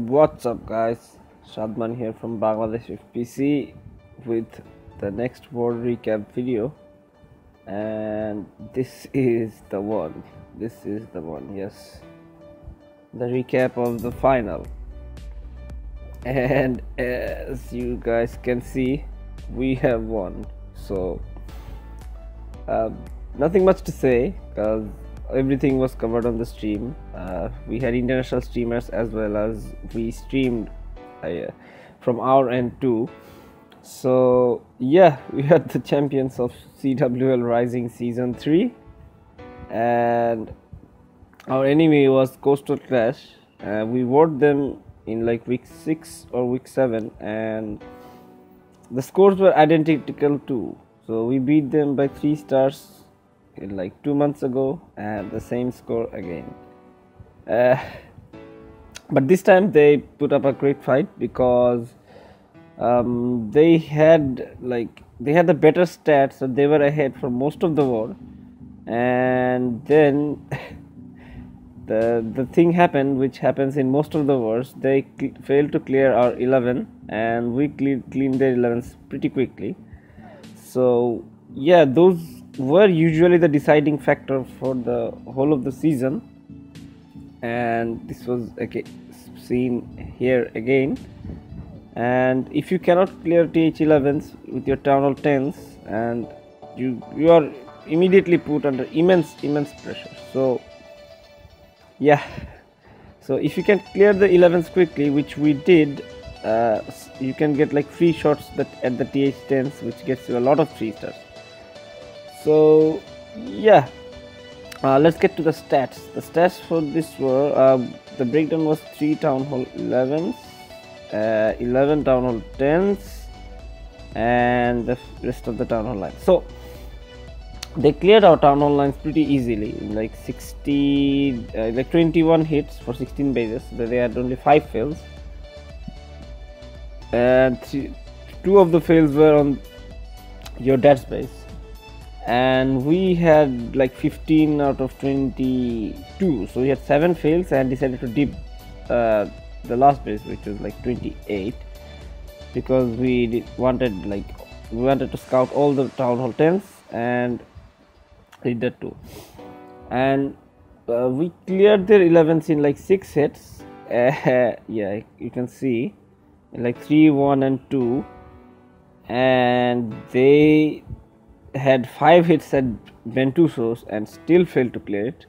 What's up, guys? Shadman here from Bangladesh FPC with the next world recap video, and this is the one. Yes, the recap of the final. And as you guys can see, we have won. So, nothing much to say because everything was covered on the stream. We had international streamers as well as we streamed from our end too. So yeah, we had the champions of CWL Rising Season 3, and our enemy was Coastal Clash. We won them in like week 6 or week 7, and the scores were identical too. So we beat them by 3 stars in like 2 months ago, and the same score again. But this time they put up a great fight because they had the better stats, so they were ahead for most of the war. And then the thing happened, which happens in most of the wars. They failed to clear our 11, and we cleaned their 11s pretty quickly. So yeah, those were usually the deciding factor for the whole of the season, and this was seen here again. And if you cannot clear TH11s with your Town Hall 10s, and you are immediately put under immense pressure. So yeah, so if you can clear the 11s quickly, which we did, you can get like free shots at the TH10s, which gets you a lot of 3 stars. So yeah, let's get to the stats. The stats for this were, the breakdown was 3 Town Hall 11s, 11 Town Hall 10s, and the rest of the Town Hall lines. So they cleared our Town Hall lines pretty easily, like 21 hits for 16 bases. They had only 5 fails, and 2 of the fails were on your dad's base. And we had like 15 out of 22, so we had 7 fails and decided to dip the last base, which was like 28, because we wanted to scout all the Town Hall 10s, and did that too. And we cleared their 11s in like 6 hits. Yeah, you can see like 3, 1 and 2, and they had 5 hits at Ventusos and still failed to clear it.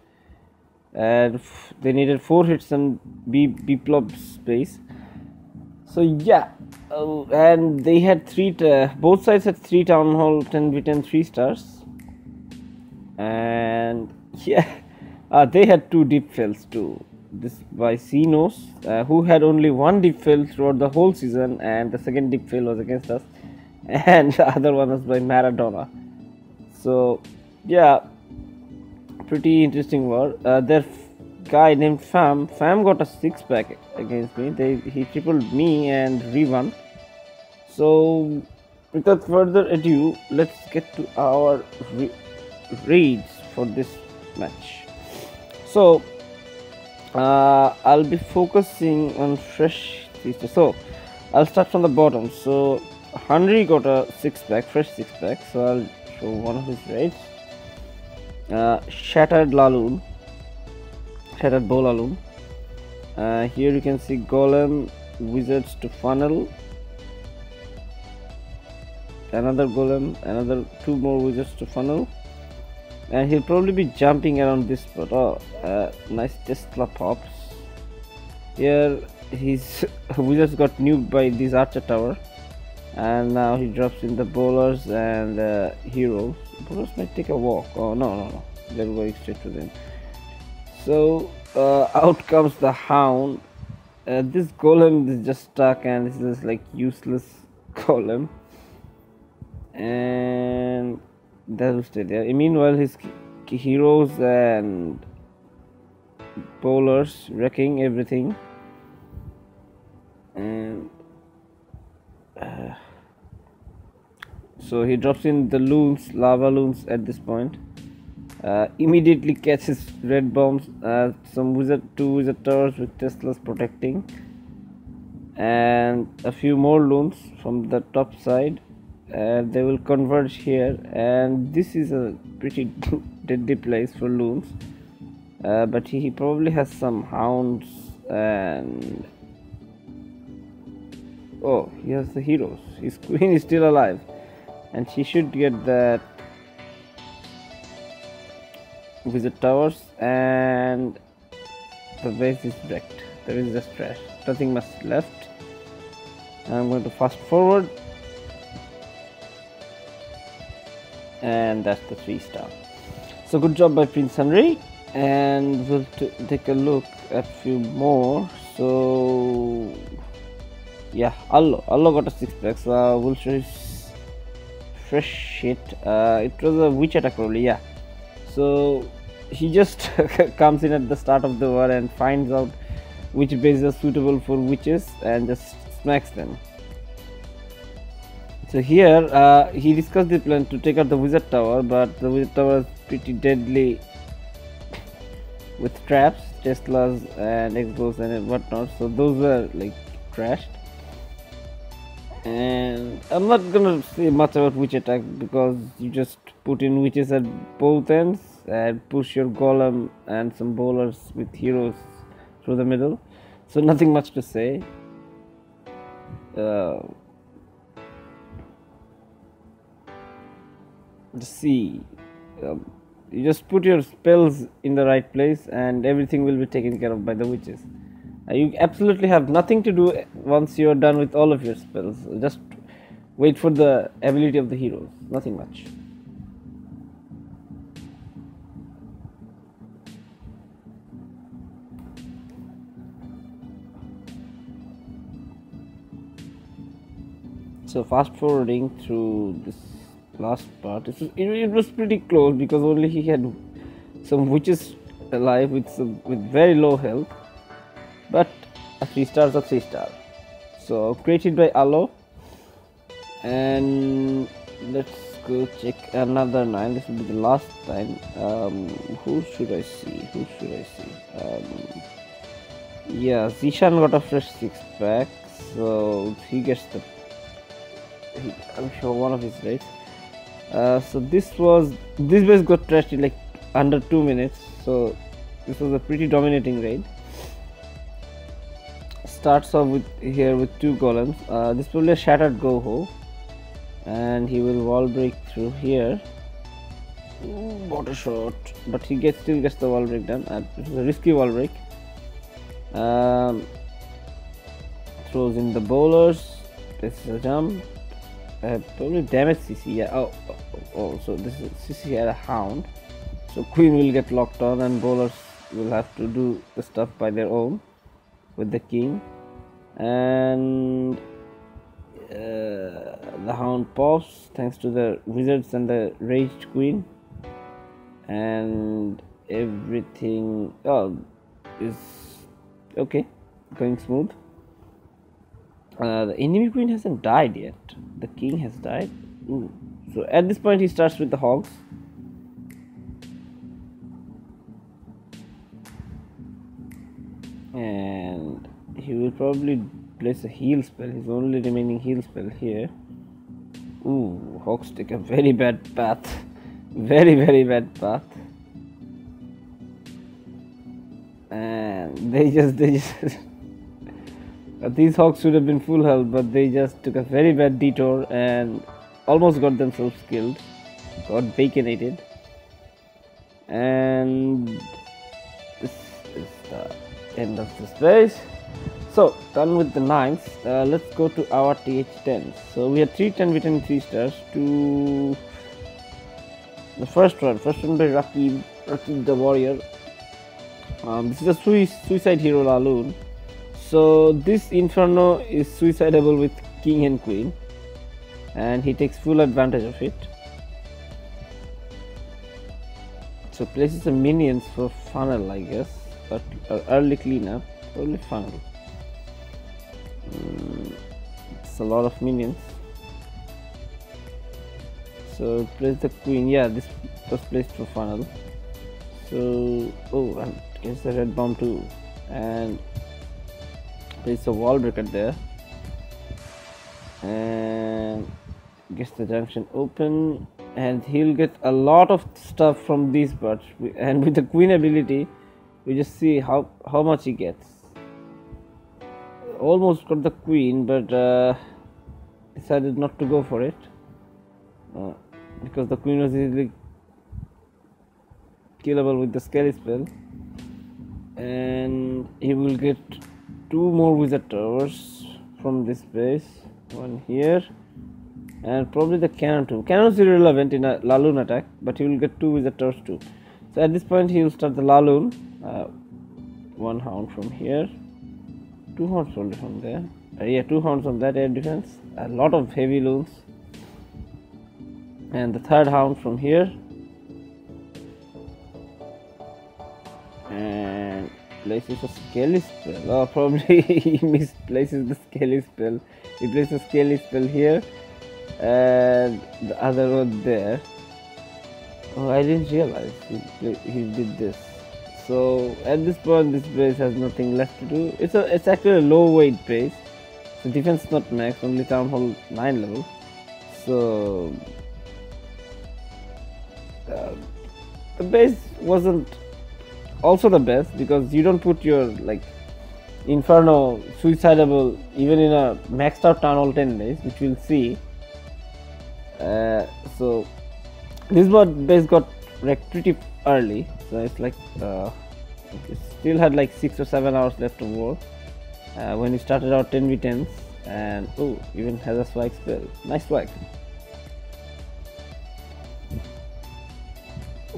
And they needed 4 hits on Biplob's base. So yeah, and they had both sides had 3 Town Hall 10v10 3 stars. And yeah, they had 2 deep fails too. This by Sinos, who had only 1 deep fail throughout the whole season, and the second deep fail was against us, and the other one was by Maradona. So yeah, pretty interesting war. Their guy named Fam got a 6-pack against me. He tripled me and re-won. So without further ado, let's get to our raids for this match. So I'll be focusing on fresh features. So I'll start from the bottom. So Henry got a 6-pack, fresh 6-pack. So I'll show one of his raids. Shattered Bow Laloon. Here you can see Golem, Wizards to Funnel, another Golem, 2 more Wizards to Funnel, and he'll probably be jumping around this spot. Nice Tesla pops. Here his Wizards got nuked by this Archer Tower, and now he drops in the bowlers and heroes. Bowlers might take a walk. Oh no, they're going straight to them. So out comes the Hound. This Golem is just stuck, and this is like useless Golem, and that will stay there. Meanwhile, his heroes and bowlers wrecking everything, and so he drops in the lava loons at this point. Immediately catches red bombs, some two wizard towers with Teslas protecting, and a few more loons from the top side, and they will converge here, and this is a pretty deadly place for loons. But he probably has some hounds, and oh, he has the heroes. His queen is still alive, and she should get that visit towers, and the base is wrecked. There is just trash, nothing much left. I'm going to fast forward, and that's the 3-star. So good job by Prince Henry, and we'll take a look at few more. So yeah, Allo got a 6-pack, so we'll show his fresh shit. It was a witch attack probably, yeah. So he just comes in at the start of the war and finds out which bases are suitable for witches and just smacks them. So here he discussed the plan to take out the wizard tower, but the wizard tower is pretty deadly with traps, Teslas and explosives and whatnot, so those were like trashed. And I'm not gonna say much about witch attack because you just put in witches at both ends and push your golem and some bowlers with heroes through the middle, so nothing much to say. See, you just put your spells in the right place and everything will be taken care of by the witches. You absolutely have nothing to do once you are done with all of your spells. Just wait for the ability of the heroes, nothing much. So fast forwarding through this last part, it was pretty close because only he had some witches alive with very low health, but a 3-star is a 3-star. So created by Allo, and let's go check another 9. This will be the last time. Who should I see? Yeah, Zishan got a fresh 6-pack, so he gets the I'm sure one of his raids. So this base got trashed in like under 2 minutes, so this was a pretty dominating raid. Starts off with 2 golems. This is probably a shattered Goho, and he will wall break through here. Water shot, but he still gets the wall break done. It was a risky wall break. Throws in the bowlers. This is a jump. Probably damage CC. Yeah. Oh, so this is CC had a hound, so queen will get locked on and bowlers will have to do the stuff by their own with the king, and the hound pops thanks to the wizards and the raged queen, and everything is okay, going smooth. The enemy queen hasn't died yet. The king has died. Ooh. So at this point he starts with the hogs. And he will probably place a heal spell. His only remaining heal spell here. Ooh, hogs take a very bad path. Very, very bad path. And they just these hogs should have been full health, but they just took a very bad detour and almost got themselves killed, got baconated. And this is the end of the space. So done with the 9s. Let's go to our TH10s. So we had 3 10 written 3 stars to the first one by Rakib the warrior. This is a suicide hero Laloon. So this Inferno is suicidable with king and queen, and he takes full advantage of it. So places some minions for funnel, I guess, but early cleanup, probably funnel. It's a lot of minions. So place the queen. Yeah, this was placed for funnel. So and it's the red bomb too, and place a wall breaker there. and gets the junction open, and he'll get a lot of stuff from these birds. And with the queen ability, we just see how much he gets. Almost got the queen, but decided not to go for it because the queen was easily killable with the skelly spell, and he will get 2 more wizard towers from this base, one here, and probably the cannon too. Cannon is irrelevant in a Laloon attack, but he will get 2 wizard towers too. So at this point he will start the Laloon, 1 hound from here, 2 hounds probably from there, yeah, 2 hounds on that air defense, a lot of heavy loons, and the 3rd hound from here, and places a skelly spell. Oh, probably he misplaces the skelly spell. He places a skelly spell here and the other one there. Oh, I didn't realize he did this. So at this point this base has nothing left to do. It's actually a low weight base, so defense not max, only town hall 9 level. So the base wasn't also the best because you don't put your like Inferno suicidable even in a maxed out town hall 10 base, which we'll see. So this base got wrecked pretty early, so it's like it still had like 6 or 7 hours left of war when we started our 10v10s, and oh, even has a swag spell. Nice swag.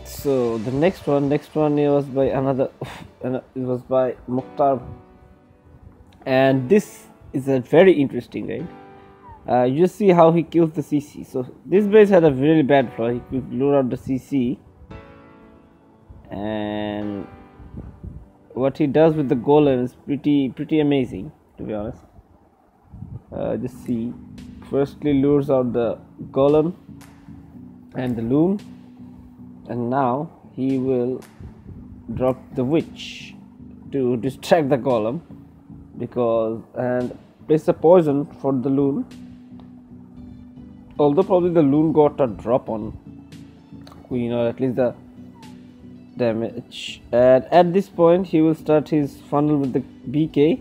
So the next one was by it was by Mukhtar, and this is a very interesting raid. You just see how he kills the CC. So this base had a really bad flaw. He could lure out the CC, and what he does with the golem is pretty amazing, to be honest. Just see, firstly lures out the golem and the loon, and now he will drop the witch to distract the golem and place a poison for the loon, although probably the loon got a drop on queen, or at least the damage. And at this point he will start his funnel with the BK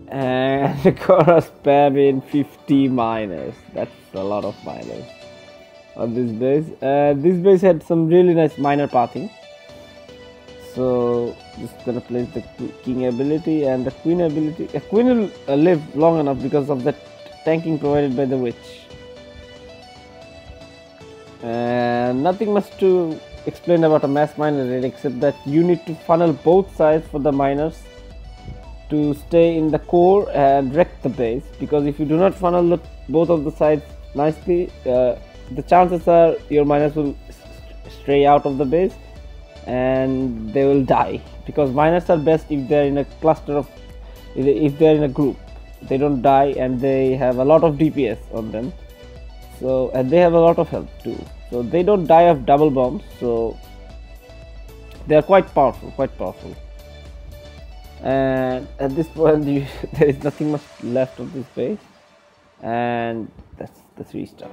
and gonna spam in 50 miners. That's a lot of miners on this base. This base had some really nice miner pathing, so just gonna place the king ability and the queen ability. A queen will live long enough because of the tanking provided by the witch, and nothing much to explain about a mass miner raid except that you need to funnel both sides for the miners to stay in the core and wreck the base, because if you do not funnel both of the sides nicely, the chances are your miners will stray out of the base and they will die, because miners are best if they are in a cluster of, if they are in a group, they don't die and they have a lot of DPS on them. So, and they have a lot of health too, so they don't die of double bombs, so they are quite powerful. And at this point there is nothing much left of this base, and that's the 3-star.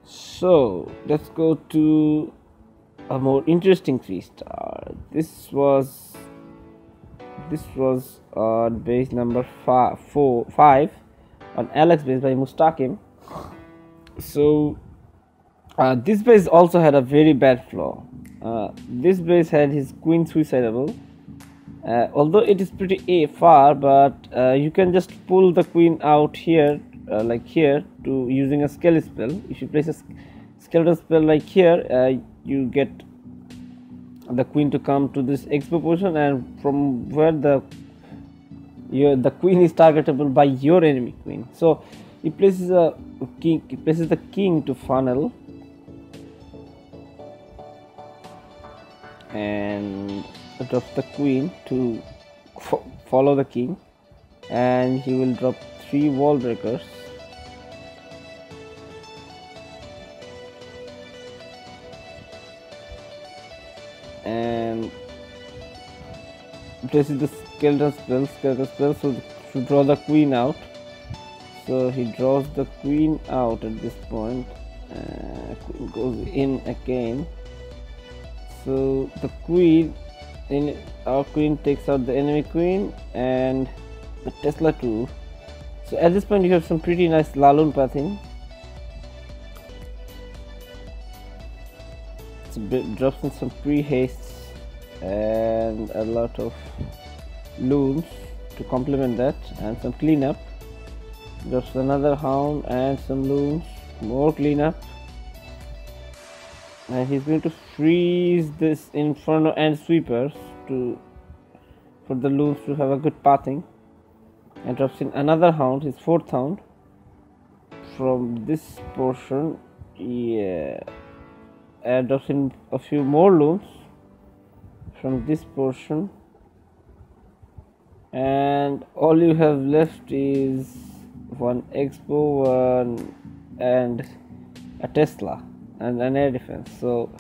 So let's go to a more interesting 3-star. This was on base number 5 on Alex base by Mustaqim. So this base also had a very bad flaw. This base had his queen suicidable, although it is pretty far, but you can just pull the queen out here, like here, to using a skeleton spell. If you place a skeleton spell like here, you get the queen to come to this expo position, and from where the queen is targetable by your enemy queen. So he places a king. He places the king to funnel, and drops the queen to follow the king, and he will drop 3 wall breakers. And places the skeleton spell so to draw the queen out. So he draws the queen out at this point. Queen goes in again. So the queen, our queen takes out the enemy queen and the Tesla too. So at this point you have some pretty nice Laloon pathing. It drops in some pre-hastes and a lot of loons to complement that, and some cleanup. Drops another hound and some loons, more cleanup, and he's going to freeze this Inferno and sweepers for the loons to have a good pathing, and drops in another hound, his fourth hound, from this portion. Yeah, and drops in a few more loons from this portion, and all you have left is one Expo, one and a Tesla and an air defense. So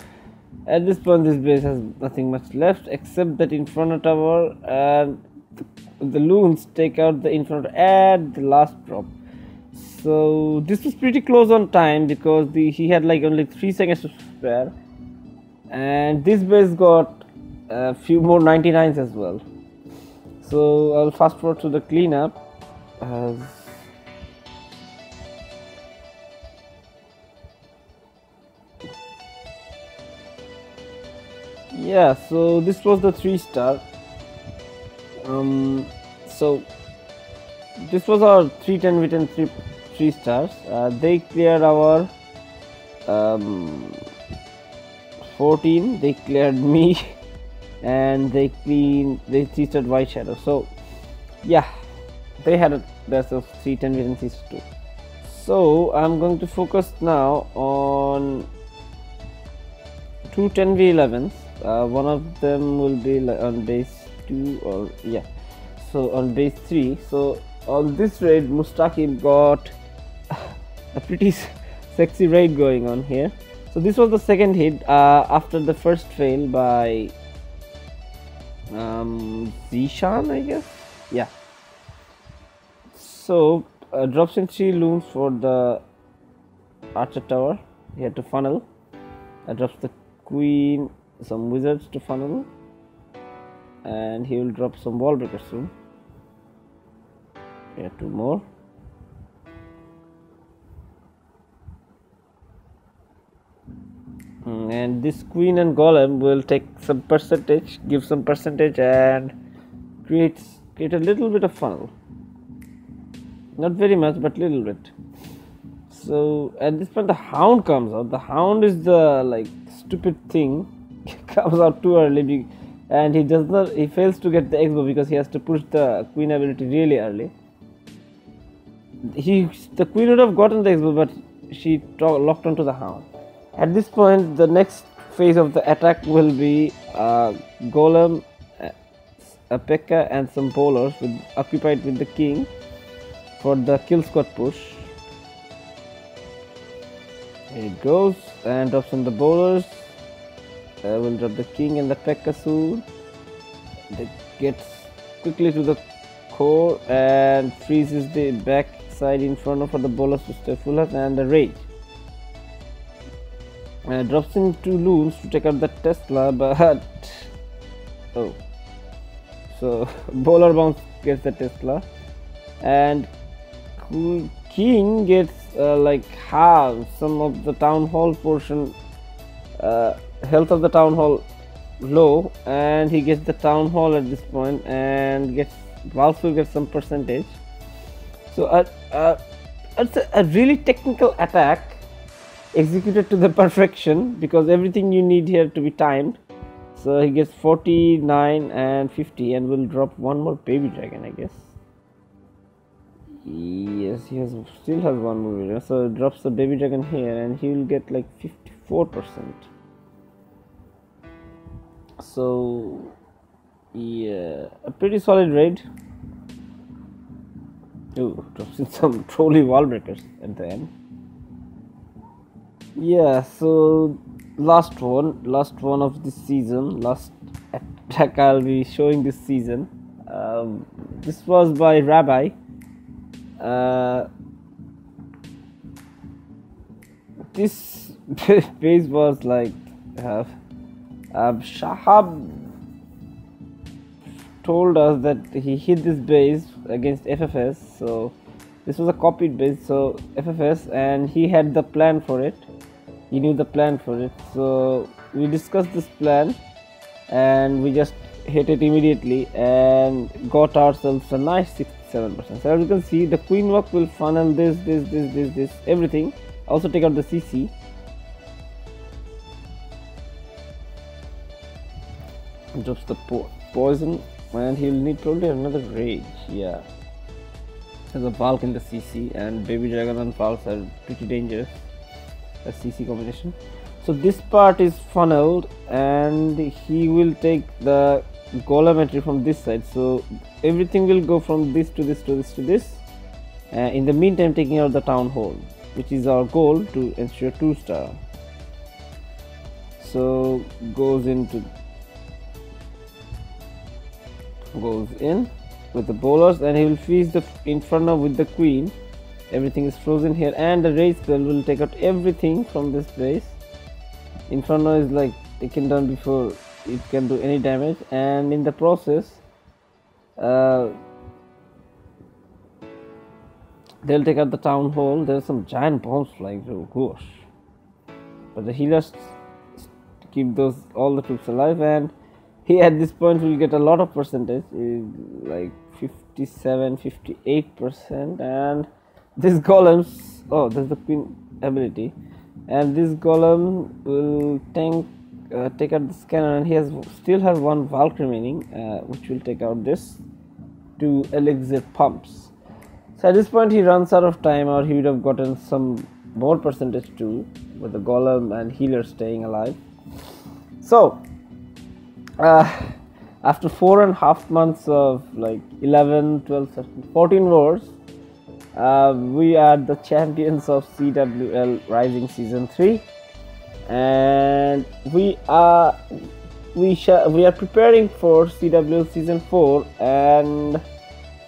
at this point this base has nothing much left except that Inferno tower, and the loons take out the Inferno at the last drop. So this was pretty close on time because he had like only 3 seconds to spare, and this base got a few more 99s as well. So I'll fast forward to the cleanup. Yeah, so this was the 3-star. So this was our 310 with 3 stars. They cleared our 14. They cleared me, and they 3-starred White Shadow. So yeah, they had themselves 310 with 3 2. So I'm going to focus now on 2 10v11s. One of them will be on base 2, or yeah, so on base 3. So on this raid Mustaqim got a pretty sexy raid going on here. So this was the second hit after the first fail by Zishan, I guess. Yeah, so drops in 3 loons for the archer tower. He had to funnel. Drops the queen, some wizards to funnel, and he will drop some wall breakers soon. Yeah, 2 more. And this queen and golem will take some percentage, give some percentage, and create a little bit of funnel. Not very much, but little bit. So at this point the hound comes out. The hound is the stupid thing. Comes out too early, and he fails to get the Expo because he has to push the queen ability really early. The queen would have gotten the Expo, but she locked onto the hound. At this point the next phase of the attack will be golem, a P.E.K.K.A. and some bowlers occupied with the king for the kill squad push. Here it goes, and drops on the bowlers. Will drop the king and the P.E.K.K.A. soon. It gets quickly to the core and freezes the back side Inferno for the bowlers to stay full health, and the rage. Drops in 2 loons to take out the Tesla, but oh, so bowler bounce gets the Tesla, and king gets half some of the town hall portion, health of the town hall low, and he gets the town hall at this point, and also gets some percentage. So it's a really technical attack executed to the perfection, because everything you need here to be timed. So he gets 49 and 50, and will drop one more baby dragon, I guess. Yes, he still has one more baby dragon. So drops the baby dragon here, and he will get like 54%. So yeah, a pretty solid raid. Ooh, drops in some trolley wall breakers at the end. Yeah, so last one of this season, last attack I'll be showing this season. This was by Rabbi. this base was like Shahab told us that he hit this base against FFS, so this was a copied base, so FFS, and he had the plan for it. He knew the plan for it, so we discussed this plan and we just hit it immediately and got ourselves a nice 67%. So as you can see, the queen walk will funnel this, everything. Also take out the CC. Drops the poison, and he'll need probably another rage. Yeah, there's a Valk in the CC, and Baby Dragon and Valks are pretty dangerous. A CC combination. So this part is funneled, and he will take the Golemetry from this side. So everything will go from this to this to this to this. In the meantime, taking out the Town Hall, which is our goal to ensure 2-star. So goes in with the bowlers, and he will freeze the Inferno with the queen. Everything is frozen here, and the rage spell will take out everything from this base. Inferno is like taken down before it can do any damage, and in the process they'll take out the Town Hall. There's some giant bombs flying through, gosh, but the healers keep all the troops alive, and he at this point will get a lot of percentage, like 57-58%, and this golems, oh, there's the queen ability, and this golem will take out this cannon, and he still has one Valk remaining, which will take out this 2 elixir pumps. So at this point he runs out of time, or he would have gotten some more percentage too, with the golem and healer staying alive. So after 4.5 months of like 11, 12, 13, 14 wars, we are the champions of CWL Rising Season 3, and we are preparing for CWL Season 4, and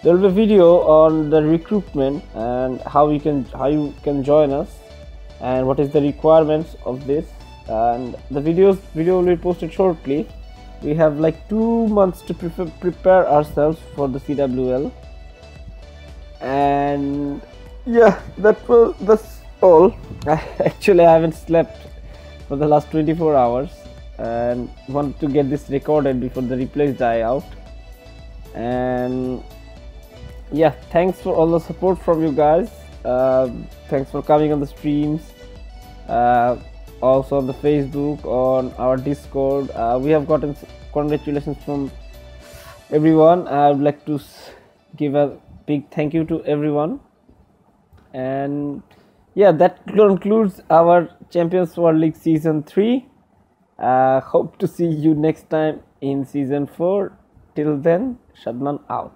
there will be a video on the recruitment and how you can join us and what is the requirements of this, and the video will be posted shortly. We have like 2 months to prepare ourselves for the CWL, and yeah, that's all. Actually, I haven't slept for the last 24 hours and want to get this recorded before the replays die out. And yeah, thanks for all the support from you guys. Thanks for coming on the streams, also on the Facebook, on our Discord. We have gotten congratulations from everyone. I would like to give a big thank you to everyone, and yeah, that concludes our Champions World League Season 3. Hope to see you next time in Season 4. Till then, Shadman out.